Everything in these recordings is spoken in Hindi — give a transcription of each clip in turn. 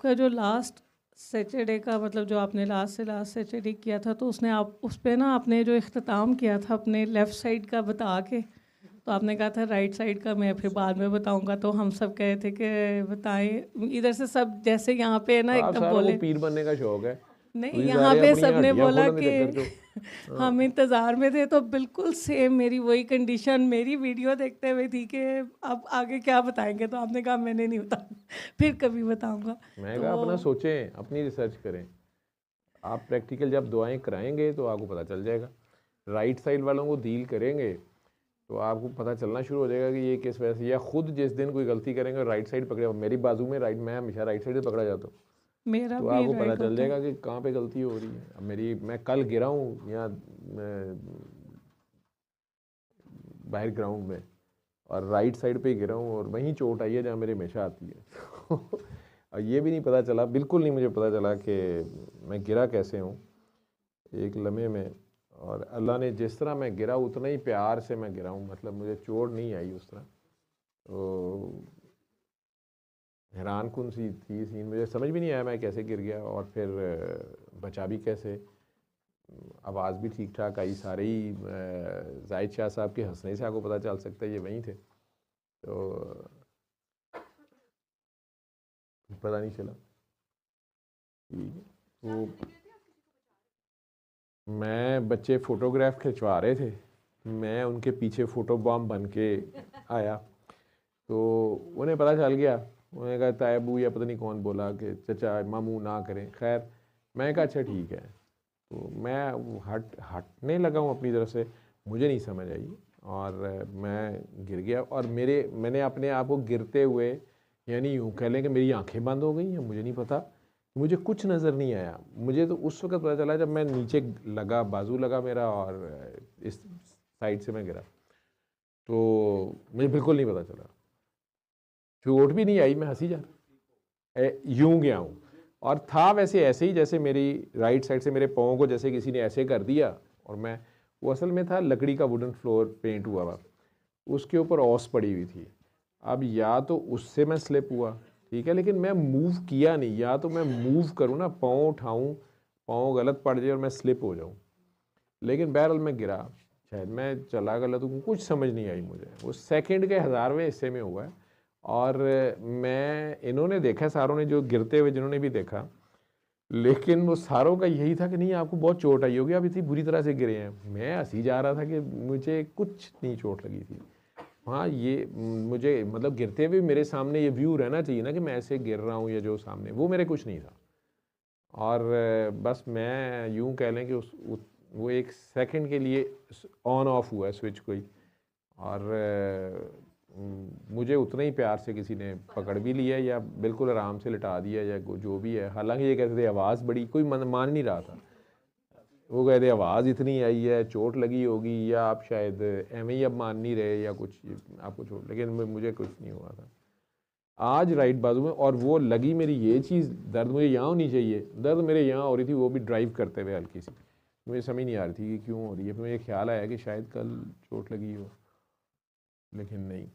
आपका जो लास्ट सैटरडे का मतलब जो आपने लास्ट से लास्ट सैटरडे किया था, तो उसने आप उस पे ना आपने जो इख्तिताम किया था अपने लेफ़्ट साइड का बता के, तो आपने कहा था राइट साइड का मैं फिर बाद में बताऊंगा, तो हम सब कहे थे कि बताएं इधर से सब, जैसे यहाँ पे ना आप एकदम सारों को बोले पीर बनने का शौक है, नहीं, ਤੁਸੀਂ यहाँ ਸਾਰੇ पे ਆਪਣੀਆਂ सबने हड्डियां बोला खोलਣ ਦੇ कि ਚੱਕਰ 'ਚ हम इंतज़ार में थे, तो बिल्कुल सेम मेरी वही कंडीशन, मेरी वीडियो देखते हुए थी कि अब आगे क्या बताएंगे, तो आपने कहा मैंने नहीं बताया फिर कभी बताऊंगा। मैं तो कहा अपना सोचें, अपनी रिसर्च करें। आप प्रैक्टिकल जब दुआएं कराएंगे तो आपको पता चल जाएगा। राइट साइड वालों को डील करेंगे तो आपको पता चलना शुरू हो जाएगा कि ये किस वजह से, या खुद जिस दिन कोई गलती करेंगे राइट साइड पकड़े, मेरी बाजू में राइट, मैं हमेशा राइट साइड से पकड़ा जाता हूँ, मेरा तो भी आपको पता राइट चल होता है। जाएगा कि कहाँ पे गलती हो रही है। अब मैं कल गिरा हूँ यहाँ बाहर ग्राउंड में, और राइट साइड पे ही गिरा हूँ, और वहीं चोट आई है जहाँ मेरे हमेशा आती है और ये भी नहीं पता चला, बिल्कुल नहीं मुझे पता चला कि मैं गिरा कैसे हूँ एक लम्हे में। और अल्लाह ने जिस तरह मैं गिरा उतना ही प्यार से मैं गिरा हूँ, मतलब मुझे चोट नहीं आई उस तरह। तो हैरान कुन सी थी सीन, मुझे समझ भी नहीं आया मैं कैसे गिर गया, और फिर बचा भी कैसे। आवाज़ भी ठीक ठाक आई, सारे ही जाहिद शाह साहब के हंसने से आपको पता चल सकता है ये वहीं थे, तो पता नहीं चला। ठीक है, तो मैं, बच्चे फ़ोटोग्राफ खिंचवा रहे थे, मैं उनके पीछे फ़ोटो बॉम्ब बन के आया, तो उन्हें पता चल गया। उन्होंने कहा तायबू या पता नहीं कौन बोला कि चचा मामू ना करें। खैर मैं कहा अच्छा ठीक है, तो मैं हटने लगा हूँ अपनी तरफ से, मुझे नहीं समझ आई और मैं गिर गया। और मैंने अपने आप को गिरते हुए, यानी यूँ कह लें कि मेरी आंखें बंद हो गई हैं, मुझे नहीं पता, मुझे कुछ नज़र नहीं आया। मुझे तो उस वक्त पता चला जब मैं नीचे लगा, बाजू लगा मेरा, और इस साइड से मैं गिरा, तो मुझे बिल्कुल नहीं पता चला, चोट भी नहीं आई, मैं हंसी जा यूं गया हूँ। और था वैसे ऐसे ही जैसे मेरी राइट साइड से मेरे पाँव को जैसे किसी ने ऐसे कर दिया, और मैं, वो असल में था लकड़ी का वुडन फ्लोर पेंट हुआ हुआ, उसके ऊपर ओस पड़ी हुई थी। अब या तो उससे मैं स्लिप हुआ, ठीक है, लेकिन मैं मूव किया नहीं, या तो मैं मूव करूँ ना, पाँव उठाऊँ, पाँव गलत पड़ जाए और मैं स्लिप हो जाऊँ, लेकिन बहरहाल मैं गिरा, शायद मैं चला गलत हूँ, कुछ समझ नहीं आई मुझे। वो सेकंड के 1000वें हिस्से में हुआ है। और मैं, इन्होंने देखा, सारों ने जो गिरते हुए जिन्होंने भी देखा, लेकिन वो सारों का यही था कि नहीं आपको बहुत चोट आई होगी, आप इतनी बुरी तरह से गिरे हैं। मैं हंसी जा रहा था कि मुझे कुछ नहीं चोट लगी थी। हाँ, ये मुझे मतलब गिरते हुए मेरे सामने ये व्यू रहना चाहिए ना कि मैं ऐसे गिर रहा हूँ, या जो सामने, वो मेरे कुछ नहीं था। और बस मैं यूँ कह लें कि वो एक सेकंड के लिए ऑन ऑफ हुआ है स्विच कोई, और मुझे उतना ही प्यार से किसी ने पकड़ भी लिया, या बिल्कुल आराम से लिटा दिया, या जो भी है। हालांकि ये कहते थे आवाज़ बड़ी, कोई मान नहीं रहा था, वो कहते आवाज़ इतनी आई है, चोट लगी होगी, या आप शायद एवं ही अब मान नहीं रहे, या कुछ आपको चोट, लेकिन मुझे कुछ नहीं हुआ था। आज राइट बाजू में, और वो लगी मेरी ये चीज़, दर्द मुझे यहाँ होनी चाहिए, दर्द मेरे यहाँ हो रही थी, वो भी ड्राइव करते हुए हल्की सी, मुझे समझ नहीं आ रही थी कि क्यों हो रही है। फिर मुझे ख्याल आया कि शायद कल चोट लगी हो, लेकिन नहीं,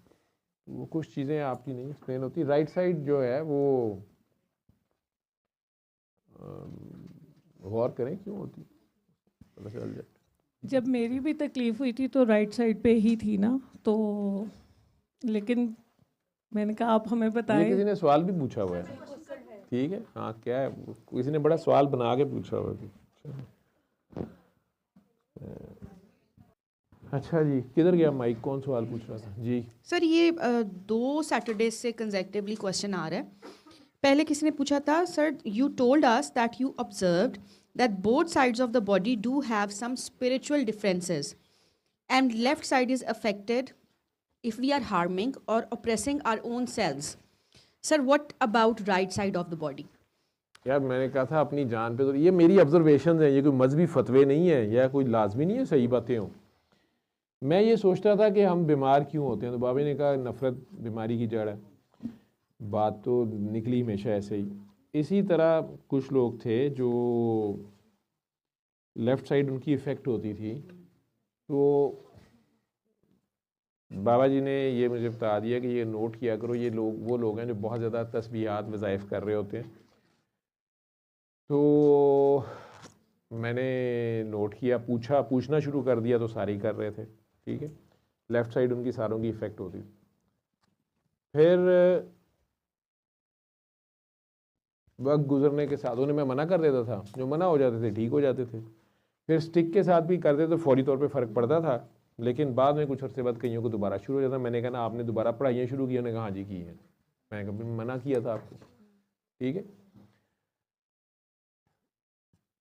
वो कुछ चीज़ें आपकी नहीं एक्सप्लेन होती। राइट साइड जो है वो गौर करें क्यों होती, पता चल जाए। जब मेरी भी तकलीफ़ हुई थी तो राइट साइड पे ही थी ना, तो लेकिन मैंने कहा आप हमें ये बताएं। किसी ने सवाल भी पूछा हुआ है, ठीक है, हाँ, क्या है, किसी ने बड़ा सवाल बना के पूछा हुआ है। अच्छा जी, किधर गया माइक, कौन सवाल पूछ रहा था जी? सर ये 2 सैटरडे से कंसेक्टिवली क्वेश्चन आ रहा है। पहले किसी ने पूछा था, sir you told us that you observed that both sides of the body do have some spiritual differences and left side is affected if we are harming or oppressing our own selves. Sir, what about right side of the body? यार मैंने कहा था अपनी जान पे, तो ये मेरी ऑब्जर्वेशन है, ये कोई मजहबी फतवे नहीं है, या कोई लाजमी नहीं है सही बातें हों। मैं ये सोचता था कि हम बीमार क्यों होते हैं, तो बाबा ने कहा नफ़रत बीमारी की जड़ है, बात तो निकली हमेशा ऐसे ही। इसी तरह कुछ लोग थे जो लेफ़्ट साइड उनकी इफ़ेक्ट होती थी, तो बाबा जी ने ये मुझे बता दिया कि ये नोट किया करो, ये लोग वो लोग हैं जो बहुत ज़्यादा तस्बीहात वज़ाइफ कर रहे होते हैं, तो मैंने नोट किया, पूछना शुरू कर दिया तो सारे ही कर रहे थे, ठीक है। लेफ़्ट साइड उनकी सारों की इफ़ेक्ट होती। फिर वक्त गुजरने के साथ उन्हें मैं मना कर देता था, जो मना हो जाते थे ठीक हो जाते थे। फिर स्टिक के साथ भी करते तो फौरी तौर पे फ़र्क पड़ता था, लेकिन बाद में कुछ अर्से बाद कईयों को दोबारा शुरू हो जाता। मैंने कहा ना आपने दोबारा पढ़ाइयाँ शुरू की? उन्होंने कहा हाँ जी की हैं। मैंने कहा मना किया था आपको, ठीक है।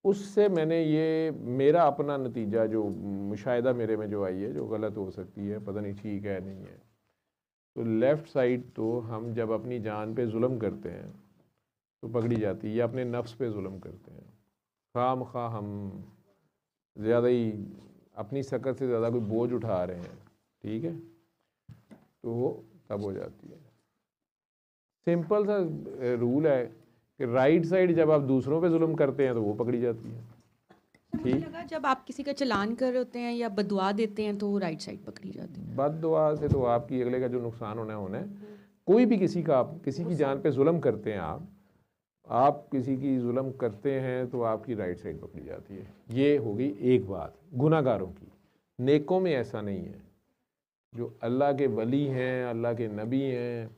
उससे मैंने ये मेरा अपना नतीजा जो मुशाहिदा मेरे में जो आई है, जो गलत हो सकती है, पता नहीं ठीक है नहीं है। तो लेफ़्ट साइड तो हम जब अपनी जान पे जुल्म करते हैं तो पकड़ी जाती है, या अपने नफ्स पे जुल्म करते हैं, खामखा हम ज़्यादा ही अपनी सकत से ज़्यादा कोई बोझ उठा रहे हैं, ठीक है, तो वो तब हो जाती है। सिंपल सा रूल है कि राइट साइड जब आप दूसरों पे जुल्म करते हैं तो वो पकड़ी जाती है, मुझे लगा जब आप किसी का चलान कर रहे होते हैं या बदुआ देते हैं तो राइट साइड पकड़ी जाती है। बद दुआ से तो आपकी अगले का जो नुकसान होना है। कोई भी किसी की जान पे जुल्म करते हैं, आप किसी की जुल्म करते हैं तो आपकी राइट साइड पकड़ी जाती है। ये होगी एक बात गुनाहगारों की। नेकों में ऐसा नहीं है। जो अल्लाह के वली हैं, अल्लाह के नबी हैं,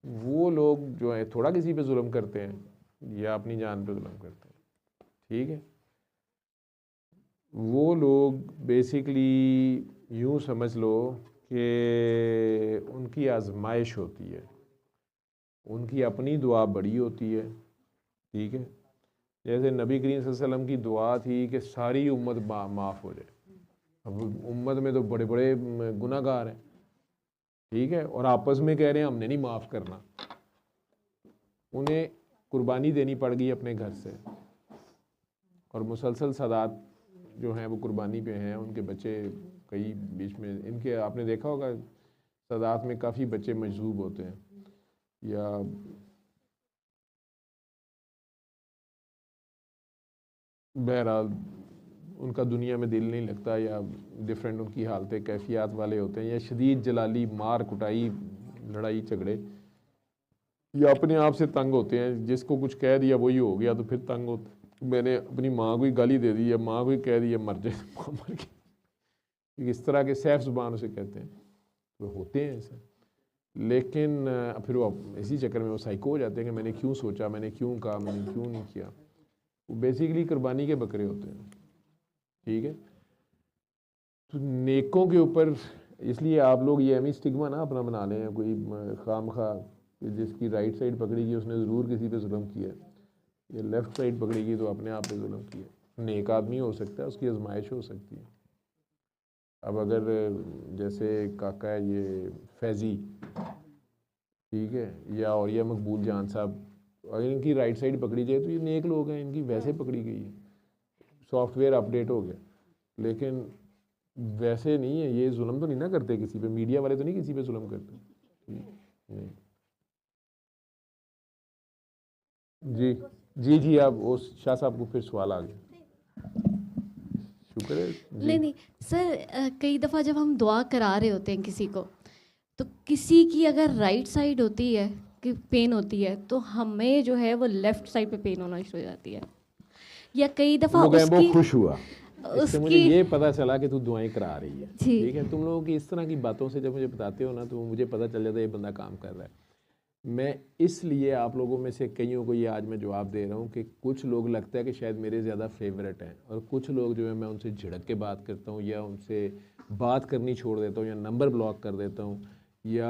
वो लोग जो है थोड़ा किसी पे जुल्म करते हैं या अपनी जान पे जुल्म करते हैं, ठीक है। वो लोग बेसिकली यूँ समझ लो कि उनकी आजमाइश होती है, उनकी अपनी दुआ बड़ी होती है, ठीक है। जैसे नबी करीम सल्लल्लाहु अलैहि वसल्लम की दुआ थी कि सारी उम्मत माफ़ हो जाए। अब उम्मत में तो बड़े बड़े गुनाहगार हैं, ठीक है, और आपस में कह रहे हैं हमने नहीं माफ़ करना। उन्हें कुर्बानी देनी पड़ गई अपने घर से, और मुसलसल सादात जो हैं वो कुर्बानी पे हैं। उनके बच्चे कई बीच में इनके आपने देखा होगा सादात में काफ़ी बच्चे मजजूब होते हैं, या बहरहाल उनका दुनिया में दिल नहीं लगता, या डिफरेंट उनकी हालतें कैफियत वाले होते हैं, या शदीद जलाली मार कुटाई लड़ाई झगड़े, या अपने आप से तंग होते हैं। जिसको कुछ कह दिया वही हो गया तो फिर तंग होते। मैंने अपनी माँ को ही गाली दे दी, या माँ को ही कह दिया मर जाए, माँ मर गई, इस तरह के सैफ ज़ुबान से कहते हैं, तो होते हैं ऐसे। लेकिन फिर वो इसी चक्कर में वो साइको हो जाते हैं कि मैंने क्यों सोचा, मैंने क्यों कहा, मैंने क्यों नहीं किया। वो बेसिकली कुर्बानी के बकरे होते हैं, ठीक है। तो नेकों के ऊपर इसलिए आप लोग ये एमी स्टिग्मा ना अपना बना लें, कोई खामखा जिसकी राइट साइड पकड़ेगी उसने ज़रूर किसी पे जुल्म किया है, ये लेफ़्ट साइड पकड़ेगी तो अपने आप पे जुल्म किया। नेक आदमी हो सकता है, उसकी आजमाइश हो सकती है। अब अगर जैसे काका है ये फैज़ी, ठीक है, या और ये मकबूल जान साहब, अगर इनकी राइट साइड पकड़ी जाए तो ये नेक लोग हैं, इनकी वैसे पकड़ी गई है, सॉफ्टवेयर अपडेट हो गया। लेकिन वैसे नहीं है, ये जुल्म तो नहीं ना करते किसी पे, मीडिया वाले तो नहीं किसी पे जुल्म करते, नहीं। जी जी जी, आप उस शाह साहब को फिर सवाल आ गया, शुक्र है जी। नहीं नहीं सर, कई दफ़ा जब हम दुआ करा रहे होते हैं किसी को, तो किसी की अगर राइट साइड होती है कि पेन होती है, तो हमें जो है वो लेफ़्ट साइड पे पेन होना शुरू हो जाती है। या कई दफ़ा वो उसकी खुश हुआ इससे मुझे उसकी ये पता चला कि तू दुआएं करा रही है, जी। ठीक है। तुम लोगों की इस तरह की बातों से जब मुझे बताते हो ना तो मुझे पता चल जाता है ये बंदा काम कर रहा है। मैं इसलिए आप लोगों में से कईयों को ये आज मैं जवाब दे रहा हूँ कि कुछ लोग लगता है कि शायद मेरे ज़्यादा फेवरेट हैं, और कुछ लोग जो है मैं उनसे झिड़क के बात करता हूँ, या उनसे बात करनी छोड़ देता हूँ, या नंबर ब्लॉक कर देता हूँ, या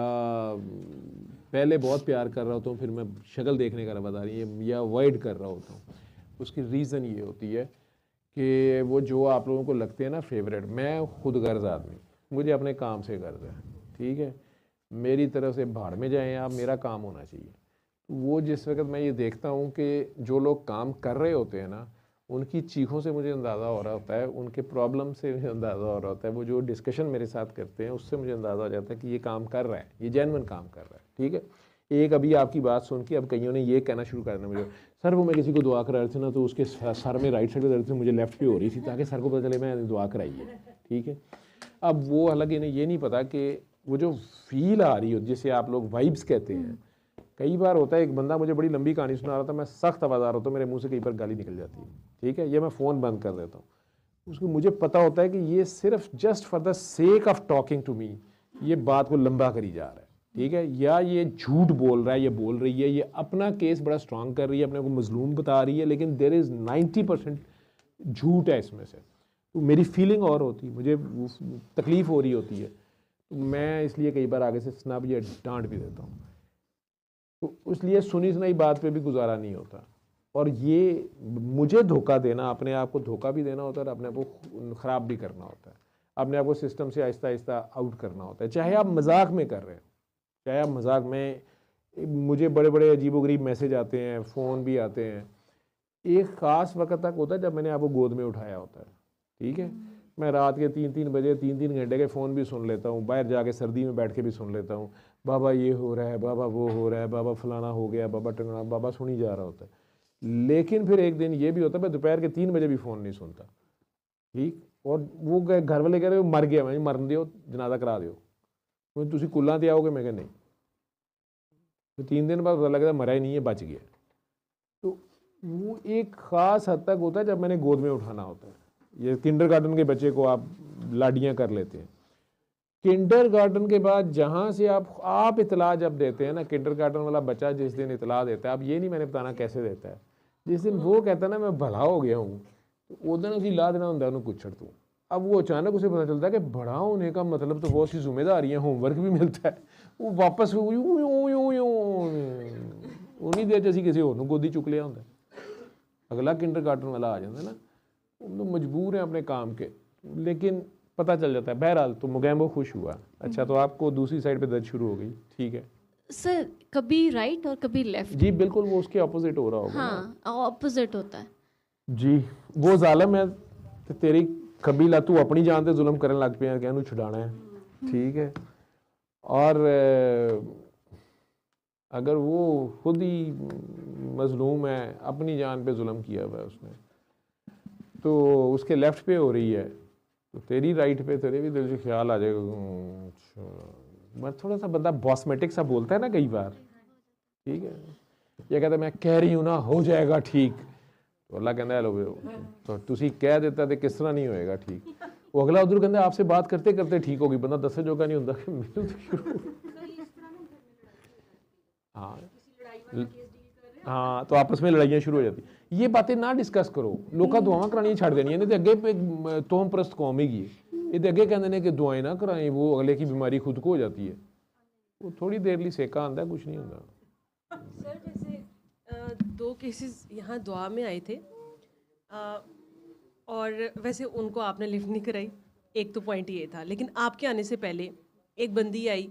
पहले बहुत प्यार कर रहा होता हूँ फिर मैं शक्ल देखने का रवादारी है या अवॉइड कर रहा होता हूँ। उसकी रीज़न ये होती है कि वो जो आप लोगों को लगते हैं ना फेवरेट, मैं खुद गर्ज आदमी, मुझे अपने काम से गर्ज है, ठीक है। मेरी तरफ से भाड़ में जाएं आप, मेरा काम होना चाहिए। वो जिस वक्त मैं ये देखता हूँ कि जो लोग काम कर रहे होते हैं ना, उनकी चीखों से मुझे अंदाज़ा हो रहा होता है, उनके प्रॉब्लम से मुझे अंदाज़ा हो रहा होता है, वो जो डिस्कशन मेरे साथ करते हैं उससे मुझे अंदाज़ा हो जाता है कि ये काम कर रहा है, ये जेन्युइन काम कर रहा है, ठीक है। एक अभी आपकी बात सुन के अब कईयों ने ये कहना शुरू कर दिया मुझे, सर वो मैं किसी को दुआ करा रहे थे ना तो उसके सर में राइट साइड में दर्द थी, मुझे लेफ्ट पे हो रही थी, ताकि सर को पता चले मैं दुआ कराई है, ठीक है। अब वो हालांकि इन्हें ये नहीं पता कि वो जो फील आ रही हो जिसे आप लोग वाइब्स कहते हैं, कई बार होता है, एक बंदा मुझे बड़ी लंबी कहानी सुना रहा था, मैं सख्त आवाज़ होता हूँ, मेरे मुंह से कई बार गाली निकल जाती है, ठीक है, ये मैं फ़ोन बंद कर देता हूँ। उसको मुझे पता होता है कि ये सिर्फ just for the sake of talking to me ये बात को लंबा करी जा रहा है, ठीक है, या ये झूठ बोल रहा है, ये बोल रही है, ये अपना केस बड़ा स्ट्रांग कर रही है, अपने को मजलूम बता रही है, लेकिन देयर इज़ 90% झूठ है इसमें से। तो मेरी फीलिंग और होती है, मुझे तकलीफ़ हो रही होती है, तो मैं इसलिए कई बार आगे से स्नब या डांट भी देता हूँ। तो इसलिए सुनी सुनाई बात पे भी गुजारा नहीं होता। और ये मुझे धोखा देना, अपने आप को धोखा भी देना होता है और अपने आप को ख़राब भी करना होता है, अपने आप को सिस्टम से आहिस्ता आहिस्ता आउट करना होता है। चाहे आप मजाक में कर रहे हैं, चाहे आप मजाक में, मुझे बड़े बड़े अजीबोगरीब मैसेज आते हैं, फ़ोन भी आते हैं। एक ख़ास वक्त तक होता है जब मैंने आपको गोद में उठाया होता है, ठीक है, मैं रात के 3-3 बजे 3-3 घंटे के फ़ोन भी सुन लेता हूँ, बाहर जाके सर्दी में बैठ के भी सुन लेता हूँ, बाबा ये हो रहा है, बाबा वो हो रहा है, बाबा फलाना हो गया, बाबा टंगना, बाबा सुनी जा रहा होता है। लेकिन फिर एक दिन ये भी होता है मैं दोपहर के 3 बजे भी फ़ोन नहीं सुनता, ठीक, और वो घर वाले कह रहे हो मर गया, मैं मरन दियो, जनाजा करा दियो, तो तुसी कुल्लां ते आओगे, मैं कहा नहीं, तो 3 दिन बाद पता लगता मरा ही नहीं है, बच गया। तो वो एक ख़ास हद तक होता है जब मैंने गोद में उठाना होता है। ये किंडरगार्टन के बच्चे को आप लाडियाँ कर लेते हैं, किंडरगार्टन के बाद जहाँ से आप इतला जब देते हैं ना, किंडरगार्टन वाला बच्चा जिस दिन इतला देता है, अब ये नहीं मैंने बताना कैसे देता है, जिस दिन वो कहता है ना मैं भला हो गया हूँ, तो उस दिन उसकी ला देना होंगे उन्होंने कुछ तू। अब वो अचानक उसे पता चलता है कि बड़ा होने का मतलब तो बहुत सी जिम्मेदारियाँ, होमवर्क भी मिलता है, वो वापस उन्हीं देर असी किसी होर गोदी चुक लिया होंगे, अगला किंडरगार्टन वाला आ जाता है ना, तो मजबूर हैं अपने काम के, लेकिन पता चल जाता है। बहरहाल तो मुगैम्बो खुश हुआ। अच्छा, तो आपको दूसरी साइड पे दर्द शुरू हो गई, ठीक है सर, कभी राइट और कभी लेफ्ट। जी, बिल्कुल वो उसके ऑपोजिट हो रहा होगा। हाँ, ऑपोजिट होता है जी, वो जालिम है ते तेरी कबीला, तू अपनी जान ते जुल्म करने लग पिया, कहनू छुड़ाना है, ठीक है, और अगर वो खुद ही मजलूम है, अपनी जान पे जुल्म किया हुआ है उसने, तो उसके लेफ्ट पे हो रही है, तो तेरी राइट पे तेरे भी दिल से ख्याल आ जाएगा, मैं थोड़ा सा बंदा बॉस्मेटिक सा बोलता है ना कई बार, ठीक है, ये कहता है मैं कह रही हूँ ना हो जाएगा ठीक, तो अल्लाह कहता है लो तो तुसी कह देता तो किस तरह नहीं होएगा ठीक, वो अगला उधर कहता आपसे बात करते करते ठीक होगी, बंदा दसे जोगा नहीं होता कि मेरे तो शुरू। हाँ हाँ, तो आपस में लड़ाइयाँ शुरू हो जाती। ये बातें ना डिस्कस करो, लोग दुआवां करानी छड़ देनी, नहीं तो अगे तोहम परस्त कौम ही ये तो अगे कहते हैं कि दुआएं ना कराएं, वो अगले की बीमारी खुद को हो जाती है, वो थोड़ी देर लिए सेका आंदा, कुछ नहीं होता। सर जैसे 2 केसेस यहाँ दुआ में आए थे, और वैसे उनको आपने लिफ्ट नहीं कराई, एक तो पॉइंट ये था, लेकिन आपके आने से पहले एक बंदी आई,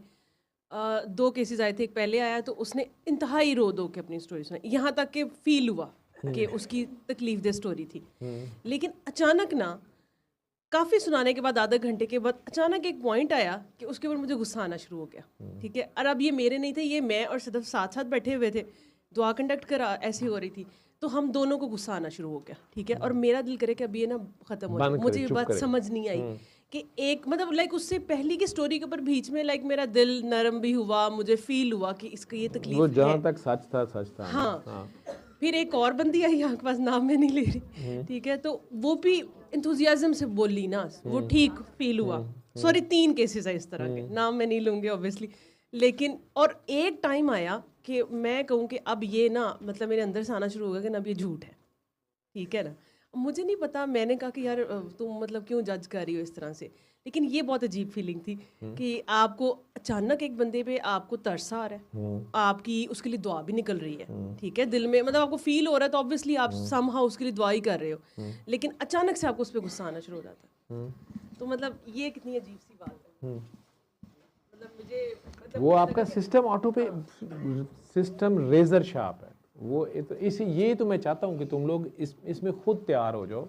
2 केसेस आए थे, एक पहले आया तो उसने इंतहाई रो दो के अपनी स्टोरी सुनाई, यहाँ तक कि फील हुआ कि उसकी तकलीफ दे स्टोरी थी, लेकिन अचानक ना काफ़ी सुनाने के बाद आधे घंटे के बाद अचानक एक पॉइंट आया कि उसके ऊपर मुझे गुस्सा आना शुरू हो गया, ठीक है, और अब ये मेरे नहीं थे, ये मैं और सदफ साथ साथ बैठे हुए थे, दुआ कंडक्ट करा ऐसी हो रही थी, तो हम दोनों को गुस्सा आना शुरू हो गया, ठीक है, और मेरा दिल करे कि अब ये ना ख़त्म हो जाए, मुझे ये बात समझ नहीं आई कि एक मतलब लाइक उससे पहली की स्टोरी के ऊपर बीच में लाइक मेरा दिल नरम भी हुआ, मुझे फील हुआ कि इसका ये तकलीफ वो जहाँ है। तक सच था। हाँ, फिर एक और बंदी आई, यहाँ के पास नाम में नहीं ले रही, ठीक है, तो वो भी इंथुजियाज्म से बोली ना, वो ठीक फील हुआ। सॉरी 3 केसेस है इस तरह के, नाम मैं नहीं लूँगी ऑब्वियसली, लेकिन और एक टाइम आया कि मैं कहूँ कि अब ये ना मतलब मेरे अंदर से आना शुरू हो गया कि ना अब ये झूठ है, ठीक है ना, मुझे नहीं पता, मैंने कहा कि यार तुम मतलब क्यों जज कर रही हो इस तरह से, लेकिन ये बहुत अजीब फीलिंग थी कि आपको अचानक एक बंदे पे आपको तरस आ रहा है, आपकी उसके लिए दुआ भी निकल रही है, ठीक है, दिल में मतलब आपको फील हो रहा है, तो ऑब्वियसली आप समहाउ उसके लिए दुआ ही कर रहे हो, लेकिन अचानक से आपको उस पर गुस्सा आना शुरू हो जाता है, तो मतलब ये कितनी अजीब सी बात है, मतलब मुझे मतलब वो आपका सिस्टम ऑटो पे, सिस्टम रेजर शार्प है वो, इसी ये तो मैं चाहता हूँ कि तुम लोग इसमें खुद तैयार हो जाओ,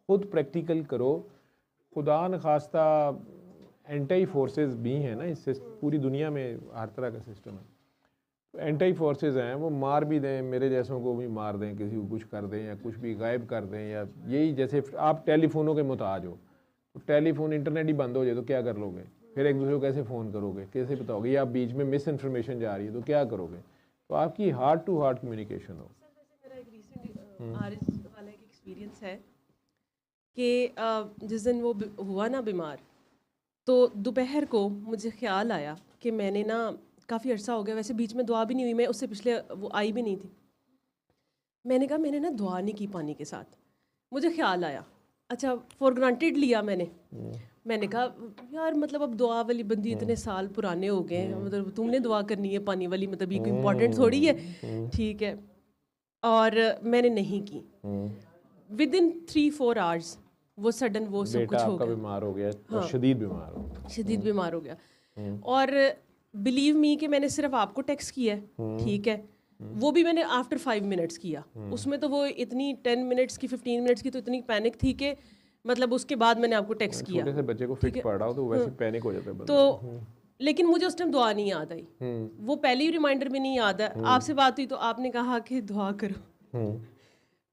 खुद प्रैक्टिकल करो, खुदा न खास्ता एंटी फोर्सेस भी हैं ना, इससे पूरी दुनिया में हर तरह का सिस्टम है, एंटी फोर्सेस हैं, वो मार भी दें, मेरे जैसों को भी मार दें, किसी को कुछ कर दें या कुछ भी गायब कर दें, या यही जैसे आप टेलीफोनों के मुताज हो, तो टेलीफोन इंटरनेट ही बंद हो जाए तो क्या कर लोगे, फिर एक दूसरे को कैसे फ़ोन करोगे, कैसे बताओगे, या बीच में मिस इन्फॉर्मेशन जा रही है तो क्या करोगे, तो आपकी हार्ट टू हार्ट कम्युनिकेशन हो। मेरा एक रिसेंट आरिस वाला एक एक्सपीरियंस है कि जिस दिन वो हुआ ना बीमार, तो दोपहर को मुझे ख्याल आया कि मैंने ना काफ़ी अर्सा हो गया, वैसे बीच में दुआ भी नहीं हुई, मैं उससे पिछले वो आई भी नहीं थी। मैंने कहा मैंने ना दुआ नहीं की पानी के साथ। मुझे ख्याल आया, अच्छा फॉर ग्रांटेड लिया मैंने कहा यार मतलब अब दुआ वाली बंदी इतने साल पुराने हो गए हैं, मतलब तुमने दुआ करनी है पानी वाली, मतलब ये कोई इम्पोर्टेंट थोड़ी है, ठीक है। और मैंने नहीं की। विद इन 3-4 आवर्स वो सडन वो सब बेटा कुछ हो आपका गया, बीमार हो गया, हाँ। शदीद बीमार हो गया। शदीद बीमार हो गया। और बिलीव मी कि मैंने सिर्फ आपको टेक्स्ट किया है, ठीक है, वो भी मैंने आफ्टर 5 मिनट्स किया। उसमें तो वो इतनी 10 मिनट्स की 15 मिनट्स की तो इतनी पैनिक थी कि मतलब उसके बाद मैंने आपको टेक्स्ट किया। छोटे से बच्चे को फिक्स पड़ रहा हो तो वैसे पैनिक हो जाता है बंदा। तो लेकिन मुझे उस टाइम दुआ नहीं याद आई, वो पहली रिमाइंडर भी नहीं याद है। आपसे बात हुई तो आपने कहा कि दुआ करो।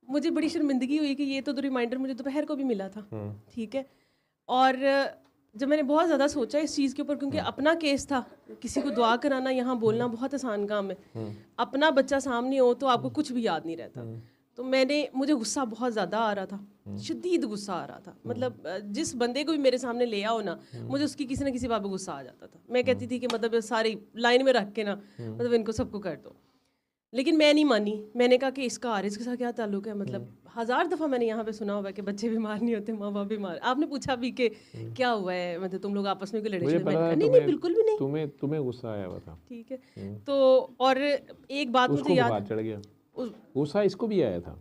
मुझे बड़ी शर्मिंदगी हुई कि ये तो रिमाइंडर मुझे दोपहर को भी मिला था, ठीक है। और जब मैंने बहुत ज़्यादा सोचा इस चीज़ के ऊपर, क्योंकि अपना केस था, किसी को दुआ कराना यहाँ बोलना बहुत आसान काम है, अपना बच्चा सामने हो तो आपको कुछ भी याद नहीं रहता। तो मुझे गुस्सा बहुत ज़्यादा आ रहा था, शदीद गुस्सा आ रहा था। मतलब जिस बंदे को भी मेरे सामने ले आओ ना, मुझे उसकी किसी ना किसी बात पे गुस्सा आ जाता था। मैं कहती थी कि मतलब सारी लाइन में रख के ना, मतलब इनको सबको कर दो। लेकिन मैं नहीं मानी। मैंने कहा कि इसका आरिस के साथ क्या ताल्लुक है, मतलब 1000 दफ़ा मैंने यहाँ पे सुना हुआ है कि बच्चे बीमार नहीं होते, माँ बाप बीमार। आपने पूछा भी कि क्या हुआ है, मतलब तुम लोग आपस में क्यों लड़े? मुझे मैंने पता कहा है नहीं बिल्कुल भी नहीं, तुम्हें गुस्सा आया हुआ था, ठीक है। तो और एक बात उसको मुझे याद, बुखार चढ़ गया, गुस्सा इसको भी आया था,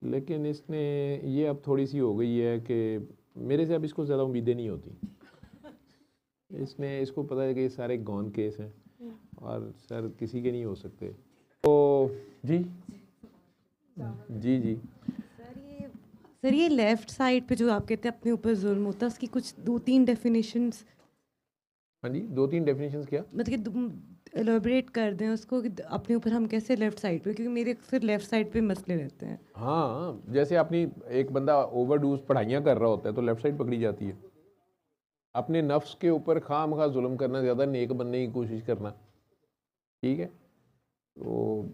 लेकिन इसने ये अब थोड़ी सी हो गई है कि मेरे से अब इसको ज़्यादा उम्मीदें नहीं होती। इसको पता है कि ये सारे गॉन केस हैं और सर किसी के नहीं हो सकते। तो जी जी जी सर ये लेफ़्ट साइड पे जो आप कहते हैं अपने ऊपर जुल्म होता है, उसकी कुछ 2-3 डेफिनेशंस, हाँ जी, 2-3 डेफिनेशंस क्या मतलब कि एलोबरेट कर दें उसको कि अपने ऊपर हम कैसे लेफ़्ट साइड पे, क्योंकि मेरे अक्सर लेफ़्ट साइड पे मसले रहते हैं। हाँ, जैसे अपनी एक बंदा ओवरडोज पढ़ाइयाँ कर रहा होता है तो लेफ़्ट साइड पकड़ी जाती है। अपने नफ्स के ऊपर खामखा जुल्म करना, ज़्यादा नेक बनने की कोशिश करना, ठीक है। तो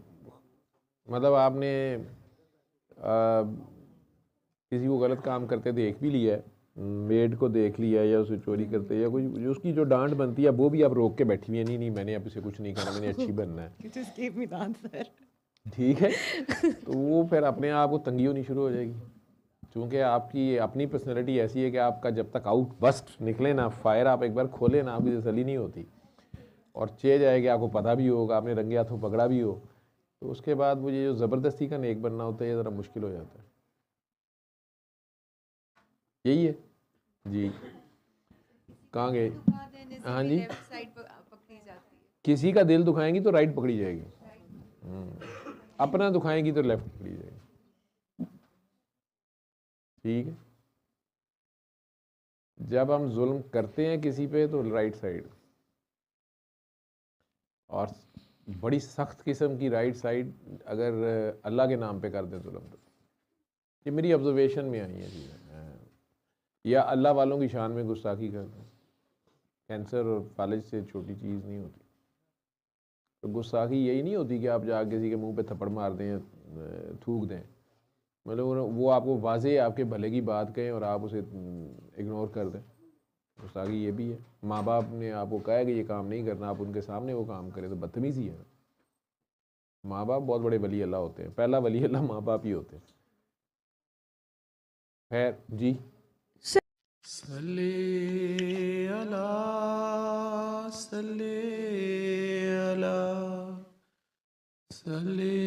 मतलब आपने किसी को गलत काम करते देख भी लिया है, मेड को देख लिया या उसे चोरी करते या कुछ, उसकी जो डांट बनती है वो भी आप रोक के बैठी हुई है, नहीं मैंने अब इसे कुछ नहीं करना, मैंने अच्छी बनना है, ठीक है। तो वो फिर अपने आप को तंगी होनी शुरू हो जाएगी, क्योंकि आपकी अपनी पर्सनैलिटी ऐसी है कि आपका जब तक आउट बस्ट निकले ना, फायर आप एक बार खोले ना, आपकी तसल्ली नहीं होती। और चेंज आएगी, आपको पता भी होगा, आपने रंगे हाथों पकड़ा भी हो, तो उसके बाद वो ये जो ज़बरदस्ती का नेक बनना होता है ये ज़रा मुश्किल हो जाता है। यही है जी। कहाँ गए? हाँ जी, किसी का दिल दुखाएंगी तो राइट पकड़ी जाएगी, अपना दुखाएंगी तो लेफ्ट पकड़ी जाएगी, ठीक है। जब हम जुल्म करते हैं किसी पे तो राइट साइड, और बड़ी सख्त किस्म की राइट साइड अगर अल्लाह के नाम पे कर दें जुल्म, तो ये मेरी ऑब्जर्वेशन में आई है चीज़ें। या अल्लाह वालों की शान में गुस्ताखी कर दें, कैंसर और फालिज से छोटी चीज़ नहीं होती। तो गुस्ताखी यही नहीं होती कि आप जाके किसी के मुंह पे थप्पड़ मार दें या थूक दें, मतलब वो आपको वाज़े आपके भले की बात कहें और आप उसे इग्नोर कर दें, गुस्ताखी ये भी है। माँ बाप ने आपको कहा है कि ये काम नहीं करना, आप उनके सामने वो काम करें तो बदतमीज़ी है। माँ बाप बहुत बड़े वली अल्लाह होते हैं, पहला वली अल्लाह माँ बाप ही होते हैं। खैर जी, सल्ले अला सल्ले अला सल्ले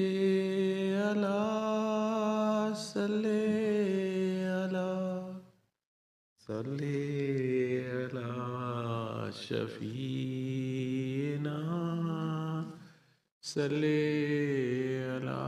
अला सल्ले अला सल्ले अला शफीना सल्ले अला